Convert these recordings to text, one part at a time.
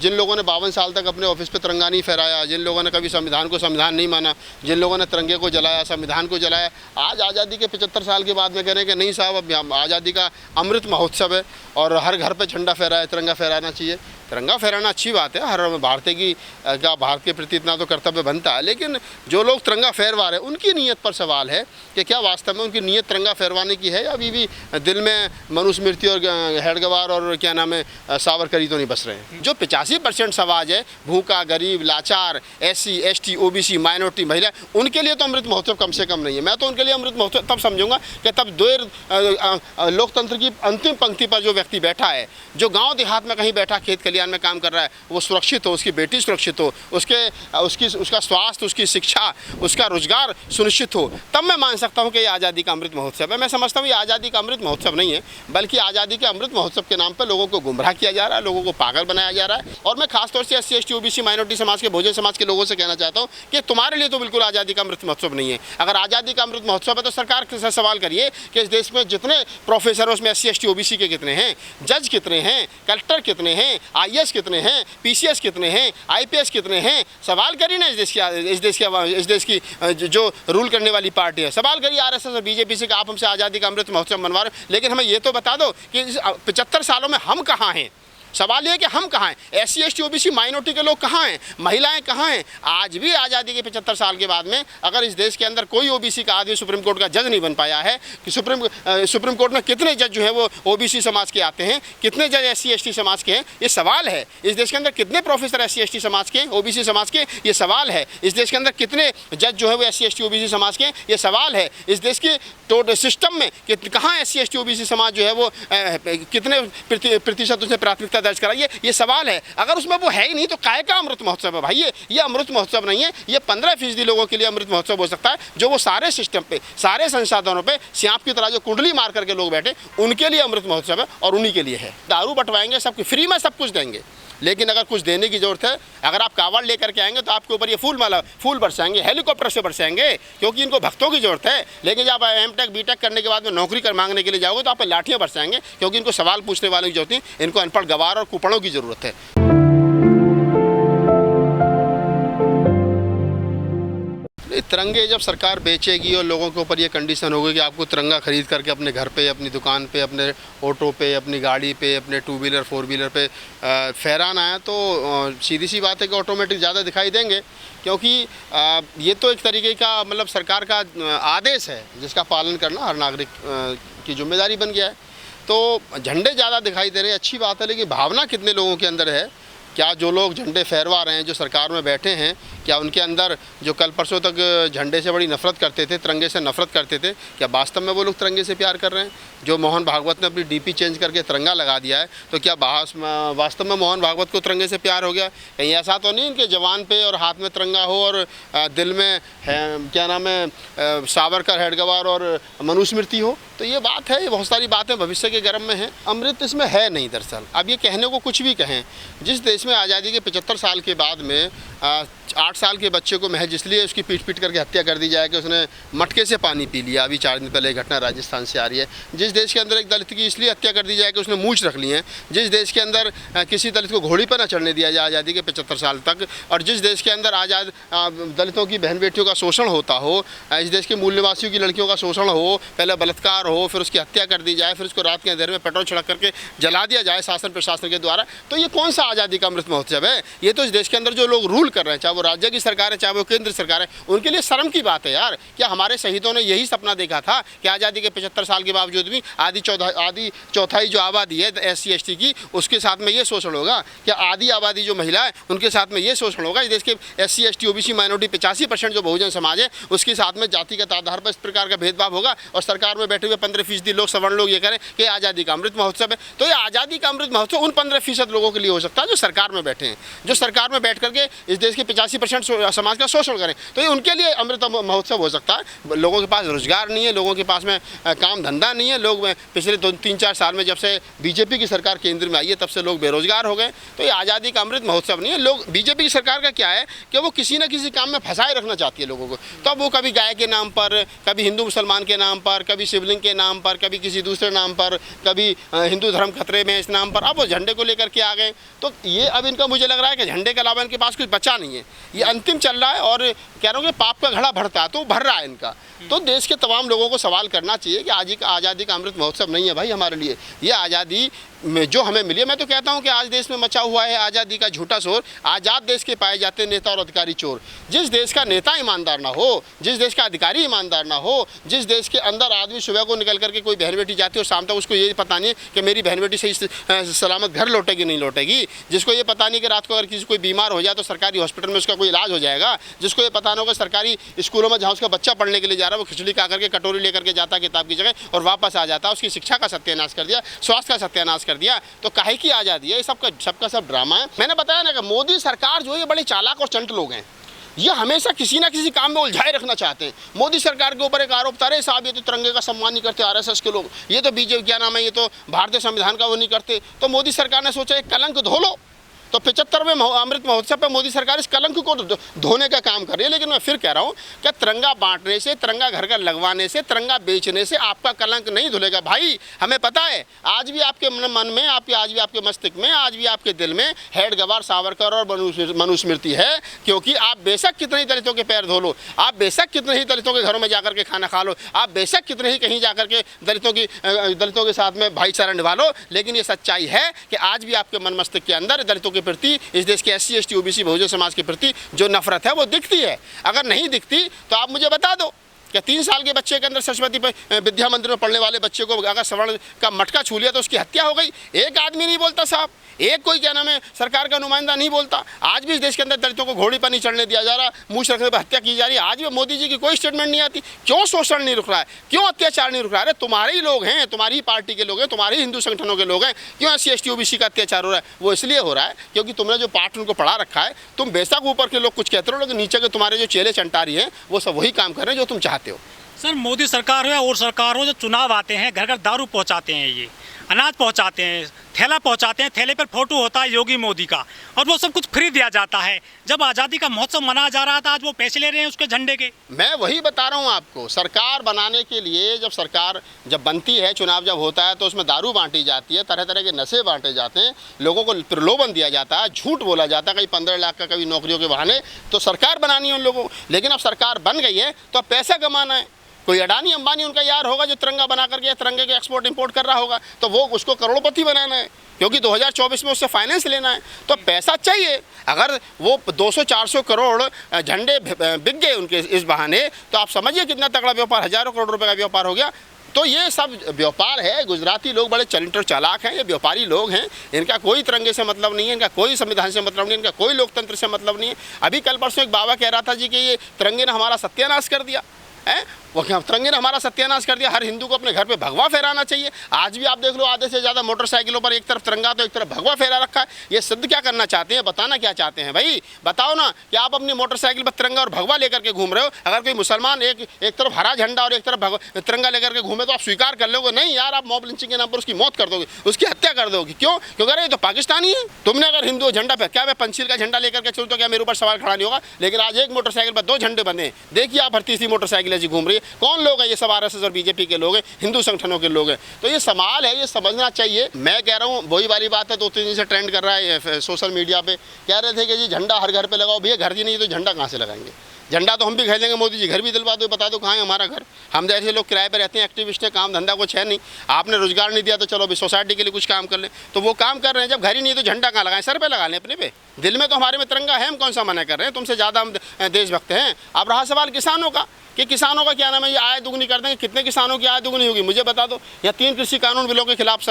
जिन लोगों ने 52 साल तक अपने ऑफिस पे तिरंगा नहीं फहराया, जिन लोगों ने कभी संविधान को संविधान नहीं माना, जिन लोगों ने तिरंगे को जलाया, संविधान को जलाया, आज आज़ादी के 75 साल के बाद में कह रहे हैं कि नहीं साहब अब आज़ादी का अमृत महोत्सव है और हर घर पे झंडा फहराए, तिरंगा फहराना चाहिए। तिरंगा फहराना अच्छी बात है, हर भारतीय का भारत के प्रति इतना तो कर्तव्य बनता है, लेकिन जो लोग तिरंगा फहरवा रहे हैं उनकी नीयत पर सवाल है कि क्या वास्तव में उनकी नीयत तिरंगा फहरवाने की है या अभी भी दिल में मनुस्मृति और हेडगवार और क्या नाम है सावरकरी तो नहीं बस रहे हैं। जो 85% समाज है, भूखा, गरीब, लाचार, SC, ST, OBC, माइनॉरिटी, महिला, उनके लिए तो अमृत महोत्सव कम से कम नहीं है। मैं तो उनके लिए अमृत महोत्सव तब समझूंगा कि तब लोकतंत्र की अंतिम पंक्ति पर जो व्यक्ति बैठा है, जो गाँव देहात में कहीं बैठा खेत खलियान में काम कर रहा है, वो सुरक्षित हो, उसकी बेटी सुरक्षित हो, उसका स्वास्थ्य, उसकी शिक्षा, उसका रोजगार सुनिश्चित हो, तब मैं मान सकता हूँ कि ये आज़ादी का अमृत महोत्सव है। मैं समझता हूँ ये आज़ादी का अमृत महोत्सव नहीं है, बल्कि आज़ादी के अमृत महोत्सव के नाम पर लोगों को गुमराह किया जा रहा है, लोगों को पागल बनाया जा रहा है। और मैं खासतौर से SC, ST, OBC, माइनॉरिटी समाज के, बहुजन समाज के लोगों से कहना चाहता हूँ कि तुम्हारे लिए तो बिल्कुल आज़ादी का अमृत महोत्सव नहीं है। अगर आज़ादी का अमृत महोत्सव है तो सरकार से सवाल करिए कि इस देश में जितने प्रोफेसर हैं उसमें SC, ST, OBC के कितने हैं, जज कितने हैं, कलेक्टर कितने हैं, IAS कितने हैं, PCS कितने हैं, IPS कितने हैं। सवाल करिए ना इस देश की जो रूल करने वाली पार्टी है, सवाल करिए RSS और BJP से कि आप हमसे आज़ादी का अमृत महोत्सव मनवा रहे हो, लेकिन हमें ये तो बता दो कि 75 सालों में हम कहाँ हैं। सवाल ये कि हम कहाँ हैं, SC, ST, OBC, माइनॉरिटी के लोग कहाँ हैं, महिलाएं कहाँ हैं। आज भी आज़ादी के 75 साल के बाद में अगर इस देश के अंदर कोई OBC का आदमी सुप्रीम कोर्ट का जज नहीं बन पाया है कि सुप्रीम कोर्ट में कितने जज जो हैं वो OBC समाज के आते हैं, कितने जज SC, ST समाज के हैं, ये सवाल है। इस देश के अंदर कितने प्रोफेसर SC, ST समाज के, OBC समाज के, ये सवाल है। इस देश के अंदर कितने जज जो है वो SC, ST, OBC समाज के, ये सवाल है। इस देश के टोटल सिस्टम में कहाँ SC, ST, OBC समाज जो है वो कितने प्रतिशत उसने प्राथमिकता दर्ज कराइए, ये सवाल है। अगर उसमें वो है ही नहीं तो काय का अमृत महोत्सव है भाई। ये अमृत महोत्सव नहीं है, ये 15% लोगों के लिए अमृत महोत्सव हो सकता है, जो वो सारे सिस्टम पे, सारे संसाधनों पे सांप की तरह जो कुंडली मार करके लोग बैठे, उनके लिए अमृत महोत्सव है और उन्हीं के लिए है। दारू बंटवाएंगे, सबकी फ्री में सब कुछ देंगे, लेकिन अगर कुछ देने की जरूरत है, अगर आप कावड़ लेकर के आएंगे तो आपके ऊपर ये फूल बरसाएंगे, हेलीकॉप्टर से बरसाएंगे, क्योंकि इनको भक्तों की जरूरत है। लेकिन जब आप M.Tech B.Tech करने के बाद में नौकरी कर मांगने के लिए जाओगे तो आप लाठियाँ बरसाएंगे, क्योंकि इनको सवाल पूछने वालों की जरूरत नहीं, इनको अनपढ़ गवार और कुपड़ों की जरूरत है। तिरंगे जब सरकार बेचेगी और लोगों के ऊपर ये कंडीशन होगी कि आपको तिरंगा खरीद करके अपने घर पे, अपनी दुकान पे, अपने ऑटो पे, अपनी गाड़ी पे, अपने 2 व्हीलर 4 व्हीलर पे फहराना है, तो सीधी सी बात है कि ऑटोमेटिक ज़्यादा दिखाई देंगे, क्योंकि ये तो एक तरीके का मतलब सरकार का आदेश है जिसका पालन करना हर नागरिक की जिम्मेदारी बन गया है। तो झंडे ज़्यादा दिखाई दे रहे हैं, अच्छी बात है, लेकिन भावना कितने लोगों के अंदर है? क्या जो लोग झंडे फहरवा रहे हैं, जो सरकार में बैठे हैं, क्या उनके अंदर जो कल परसों तक झंडे से बड़ी नफरत करते थे, तिरंगे से नफरत करते थे, क्या वास्तव में वो लोग तिरंगे से प्यार कर रहे हैं? जो मोहन भागवत ने अपनी DP चेंज करके तिरंगा लगा दिया है, तो क्या वास्तव में मोहन भागवत को तिरंगे से प्यार हो गया? कहीं ऐसा तो नहीं इनके जवान पे और हाथ में तिरंगा हो और दिल में क्या नाम है सावरकर, हेडगवार और मनुस्मृति हो? तो ये बात है, ये बहुत सारी बातें भविष्य के गर्भ में हैं। अमृत इसमें है नहीं दरअसल। अब ये कहने को कुछ भी कहें, जिस देश में आज़ादी के 75 साल के बाद में 8 साल के बच्चे को महज इसलिए उसकी पीट करके हत्या कर दी जाए कि उसने मटके से पानी पी लिया, अभी 4 दिन पहले घटना राजस्थान से आ रही है। जिस देश के अंदर एक दलित की इसलिए हत्या कर दी जाए कि उसने मूंछ रख ली है, जिस देश के अंदर किसी दलित को घोड़ी पर न चढ़ने दिया जाए आज़ादी के 75 साल तक, और जिस देश के अंदर आज़ाद दलितों की बहन बेटियों का शोषण होता हो, इस देश के मूल निवासियों की लड़कियों का शोषण हो, पहले बलात्कार हो, फिर उसकी हत्या कर दी जाए, फिर उसको रात के अंधेरे में पेट्रोल छिड़क करके जला दिया जाए शासन प्रशासन के द्वारा, तो ये कौन सा आज़ादी का अमृत महोत्सव है? ये तो इस देश के अंदर जो लोग रूल कर रहे हैं, चाहे वो राज्य की सरकार है, चाहे वो केंद्र सरकार है, उनके लिए शर्म की बात है यार। क्या हमारे शहीदों ने यही सपना देखा था कि आज़ादी के 75 साल के बावजूद भी आधी चौथाई जो आबादी है SC ST की, उसके साथ में ये शोषण होगा? क्या आधी आबादी जो महिला है उनके साथ में ये शोषण होगा? इस देश के SC ST OBC माइनॉरिटी 85% जो बहुजन समाज है उसके साथ में जातिगत आधार पर इस प्रकार का भेदभाव होगा, और सरकार में बैठे हुए 15% लोग, सवर्ण लोग ये करें कि आज़ादी का अमृत महोत्सव है? तो ये आज़ादी का अमृत महोत्सव उन 15% लोगों के लिए हो सकता है जो सरकार में बैठे हैं, जो सरकार में बैठ करके इस देश के 85% समाज का शोषण करें। तो ये उनके लिए अमृत महोत्सव हो सकता है। लोगों के पास रोजगार नहीं है, लोगों के पास में काम धंधा नहीं है। लोग पिछले 2-3-4 साल में जब से बीजेपी की सरकार केंद्र में आई है तब से लोग बेरोजगार हो गए। तो ये आज़ादी का अमृत महोत्सव नहीं है। लोग बीजेपी की सरकार का क्या है कि वो किसी न किसी काम में फंसाए रखना चाहती है लोगों को। तब वो कभी गाय के नाम पर, कभी हिंदू मुसलमान के नाम पर, कभी शिवलिंग के नाम पर, कभी किसी दूसरे नाम पर, कभी हिंदू धर्म खतरे में इस नाम पर, अब वो झंडे को लेकर के आ गए। तो ये अब इनका मुझे लग रहा है कि झंडे के अलावा इनके पास कुछ बचा नहीं है। ये अंतिम चल रहा है और कह रहा हूँ कि पाप का घड़ा भरता है तो भर रहा है इनका। तो देश के तमाम लोगों को सवाल करना चाहिए कि आज का आज़ादी का अमृत महोत्सव नहीं है भाई हमारे लिए। ये आज़ादी जो हमें मिली है, मैं तो कहता हूं कि आज देश में मचा हुआ है आज़ादी का झूठा शोर। आज़ाद देश के पाए जाते नेता और अधिकारी चोर। जिस देश का नेता ईमानदार ना हो, जिस देश का अधिकारी ईमानदार ना हो, जिस देश के अंदर आदमी सुबह को निकल करके कोई बहन बेटी जाती है और शाम तक उसको ये पता नहीं कि मेरी बहन बेटी सही सलामत घर लौटेगी नहीं लौटेगी, जिसको ये पता नहीं कि रात को अगर किसी कोई बीमार हो जाए तो सरकारी हॉस्पिटल में उसका कोई इलाज हो जाएगा, जिसको ये पता नहीं होगा सरकारी स्कूलों में जहाँ उसका बच्चा पढ़ने के लिए जा रहा है वो खिचड़ी खा करके कटोरी लेकर के जाता किताब की जगह और वापस आ जाता, उसकी शिक्षा का सत्यानाश कर दिया, स्वास्थ्य का सत्यानाश कर दिया। तो काहे की आज़ादी है? ये सबका सब ड्रामा है। मैंने बताया ना कि मोदी सरकार जो है ये बड़े चालाक और चंट लोग हैं। ये हमेशा किसी ना किसी काम में उलझाए रखना चाहते हैं। मोदी सरकार के ऊपर एक आरोप था, अरे साहब ये तो तिरंगे का सम्मान नहीं करते आरएसएस के लोग, ये तो बीजेपी क्या नाम है, ये तो भारतीय संविधान का वो नहीं करते। तो मोदी सरकार ने सोचा एक कलंक धो लो। तो 75वें अमृत महोत्सव पर मोदी सरकार इस कलंक को धोने का काम कर रही है। लेकिन मैं फिर कह रहा हूँ कि तिरंगा बांटने से, तिरंगा घर घर लगवाने से, तिरंगा बेचने से आपका कलंक नहीं धुलेगा भाई। हमें पता है आज भी आपके मन में, आज भी आपके मस्तिष्क में, आज भी आपके दिल में हेड गवार सावरकर और मनुस्मृति है। क्योंकि आप बेशक कितने ही दलितों के पैर धो लो, आप बेशक कितने ही दलितों के घरों में जाकर के खाना खा लो, आप बेशक कितने ही कहीं जाकर के दलितों के साथ में भाईचारा निभा लो, लेकिन ये सच्चाई है कि आज भी आपके मन मस्तिष्क के अंदर दलितों के प्रति, इस देश के SC ST OBC Bahujan Samaj के प्रति जो नफरत है वो दिखती है। अगर नहीं दिखती तो आप मुझे बता दो कि 3 साल के बच्चे के अंदर सरस्वती विद्या मंदिर में पढ़ने वाले बच्चे को अगर सवर्ण का मटका छू लिया तो उसकी हत्या हो गई। एक आदमी नहीं बोलता साहब, एक कोई क्या नाम है सरकार का नुमाइंदा नहीं बोलता। आज भी इस देश के अंदर दलितों को घोड़ी पर नहीं चढ़ने दिया जा रहा, मूछ रखने पर हत्या की जा रही है। आज भी मोदी जी की कोई स्टेटमेंट नहीं आती। क्यों शोषण नहीं रुक रहा है? क्यों अत्याचार नहीं रुक रहा है? अरे तुम्हारे ही लोग हैं, तुम्हारी ही पार्टी के लोग हैं, तुम्हारे ही हिंदू संगठनों के लोग हैं। क्यों SC ST OBC का अत्याचार हो रहा है? वो इसलिए हो रहा है क्योंकि तुमने जो पाठ उनको पढ़ा रखा है, तुम बेशक ऊपर के लोग कुछ कहते हो लेकिन नीचे के तुम्हारे जो चेले चंटारी हैं वो सब वही काम कर रहे हैं जो तुम चाहते हो। सर मोदी सरकार हो या और सरकार हो, जो चुनाव आते हैं घर घर दारू पहुंचाते हैं, ये अनाज पहुंचाते हैं, थैला पहुंचाते हैं, थैले पर फोटो होता है योगी मोदी का और वो सब कुछ फ्री दिया जाता है। जब आज़ादी का महोत्सव मनाया जा रहा था आज वो पैसे ले रहे हैं उसके झंडे के। मैं वही बता रहा हूँ आपको, सरकार बनाने के लिए जब सरकार जब बनती है, चुनाव जब होता है तो उसमें दारू बांटी जाती है, तरह तरह के नशे बांटे जाते हैं, लोगों को प्रलोभन दिया जाता है, झूठ बोला जाता है, कहीं 15 लाख का कभी नौकरियों के बहाने। तो सरकार बनानी है उन लोगों को, लेकिन अब सरकार बन गई है तो अब पैसा कमाना है। कोई अडानी अंबानी उनका यार होगा जो तिरंगा बना करके तिरंगे के एक्सपोर्ट इंपोर्ट कर रहा होगा, तो वो उसको करोड़पति बनाना है क्योंकि 2024 में उससे फाइनेंस लेना है। तो पैसा चाहिए। अगर वो 200-400 करोड़ झंडे बिक गए उनके इस बहाने तो आप समझिए कितना तगड़ा व्यापार, हज़ारों करोड़ रुपए का व्यापार हो गया। तो ये सब व्यापार है। गुजराती लोग बड़े चरित्र चालाक हैं, ये व्यापारी लोग हैं। इनका कोई तिरंगे से मतलब नहीं है, इनका कोई संविधान से मतलब नहीं है, इनका कोई लोकतंत्र से मतलब नहीं है। अभी कल परसों एक बाबा कह रहा था जी कि ये तिरंगे ने हमारा सत्यानाश कर दिया है। वो तिरंगे ने हमारा सत्यानाश कर दिया। हर हिंदू को अपने घर पे भगवा फहराना चाहिए। आज भी आप देख लो आधे से ज़्यादा मोटरसाइकिलों पर एक तरफ तिरंगा तो एक तरफ भगवा फहरा रखा है। ये सिद्ध क्या करना चाहते हैं? बताना क्या चाहते हैं भाई? बताओ ना कि आप अपनी मोटरसाइकिल पर तिरंगा और भगवा लेकर के घूम रहे हो। अगर कोई मुसलमान एक तरफ हरा झंडा और एक तरफ तिरंगा लेकर के घूमे तो आप स्वीकार कर लोगे? नहीं यार, आप मॉब लिंचिंग के नाम पर उसकी मौत कर दोगे, उसकी हत्या कर दोगे। क्यों? क्योंकि अरे ये तो पाकिस्तानी है। तुमने अगर हिंदू झंडा पे क्या मैं पंचशील का झंडा लेकर के चलूँ तो क्या मेरे ऊपर सवाल खड़ा नहीं होगा? लेकिन आज एक मोटरसाइकिल पर 2 झंडे बंधे, देखिए आप हर तीसरी मोटरसाइकिल ऐसी घूम रही है। कौन लोग हैं ये? सब RSS और बीजेपी के लोग हैं, हिंदू संगठनों के लोग हैं। तो ये सवाल है, ये समझना चाहिए। मैं कह रहा हूँ वही वाली बात है, 2-3 दिन से ट्रेंड कर रहा है सोशल मीडिया पे। कह रहे थे कि जी झंडा हर घर पे लगाओ। भैया घर ही नहीं तो झंडा कहाँ से लगाएंगे? झंडा तो हम भी खरीदेंगे, मोदी जी घर भी दिलवा दो, बता दो कहाँ है हमारा घर। हम जैसे लोग किराए पे रहते हैं, एक्टिविस्ट हैं, काम धंधा कुछ है नहीं, आपने रोजगार नहीं दिया तो चलो अभी सोसाइटी के लिए कुछ काम कर लें। तो वो काम कर रहे हैं, जब घर ही नहीं तो झंडा कहाँ लगाएं? सर पे लगा लें, अपने पे। दिल में तो हमारे में तिरंगा है, हम कौन सा मना कर रहे हैं? तुमसे ज़्यादा हम देशभक्त हैं। अब रहा सवाल किसानों का कि किसानों का क्या नाम है, ये आय दुगनी कर देंगे। कितने किसानों की आय दुगनी होगी मुझे बता दो। या 3 कृषि कानून बिलों के खिलाफ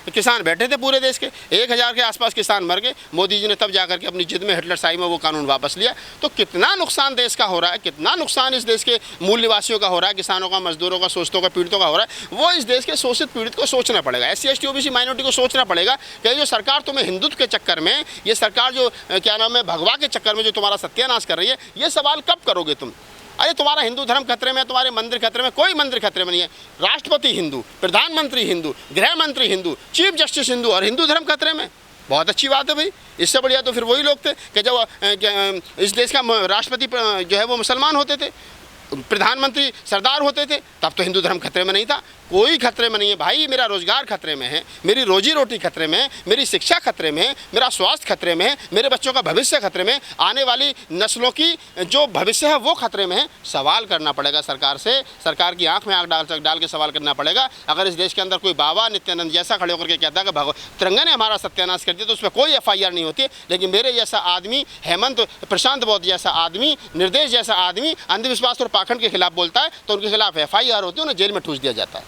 किसान बैठे थे पूरे देश के, 1000 के आसपास किसान मर गए। मोदी जी ने तब जाकर के अपनी जिद में हिटलरशाही में वो कानून वापस लिया। तो कितना नुकसान देश का हो रहा है, कितना नुकसान इस देश के मूल निवासियों का हो रहा है, किसानों का, मजदूरों का, शोषितों का, पीड़ितों का हो रहा है। वो इस देश के शोषित पीड़ित को सोचना पड़ेगा। SC ST OBC माइनॉरिटी को सोचना पड़ेगा कि जो सरकार तुम्हें हिंदुत्व के चक्कर में, ये सरकार जो जो क्या नाम है भगवा के चक्कर में जो तुम्हारा सत्यानाश कर रही है, ये सवाल कब करोगे तुम? अरे तुम्हारा हिंदू धर्म खतरे में, तुम्हारे मंदिर खतरे में, कोई मंदिर खतरे में नहीं है। राष्ट्रपति हिंदू, प्रधानमंत्री हिंदू, गृह मंत्री हिंदू, चीफ जस्टिस हिंदू और हिंदू धर्म खतरे में। बहुत अच्छी बात है भाई, इससे बढ़िया तो फिर वही लोग थे कि जब इस देश का राष्ट्रपति जो है वो मुसलमान होते थे, प्रधानमंत्री सरदार होते थे, तब तो हिंदू धर्म खतरे में नहीं था। कोई खतरे में नहीं है भाई। मेरा रोजगार खतरे में है, मेरी रोजी रोटी खतरे में है, मेरी शिक्षा खतरे में है, मेरा स्वास्थ्य खतरे में है, मेरे बच्चों का भविष्य खतरे में, आने वाली नस्लों की जो भविष्य है वो खतरे में है। सवाल करना पड़ेगा सरकार से, सरकार की आंख में आंख डाल के सवाल करना पड़ेगा। अगर इस देश के अंदर कोई बाबा नित्यानंद जैसा खड़े होकर के कहता है कि तिरंगा ने हमारा सत्यानाश कर दिया, तो उसमें कोई FIR नहीं होती। लेकिन मेरे जैसा आदमी, हेमंत प्रशांत बौद्ध जैसा आदमी, निर्देश जैसा आदमी अंधविश्वास और पाखंड के खिलाफ बोलता है तो उनके खिलाफ FIR होती है, उन्हें जेल में ठूस दिया जाता है।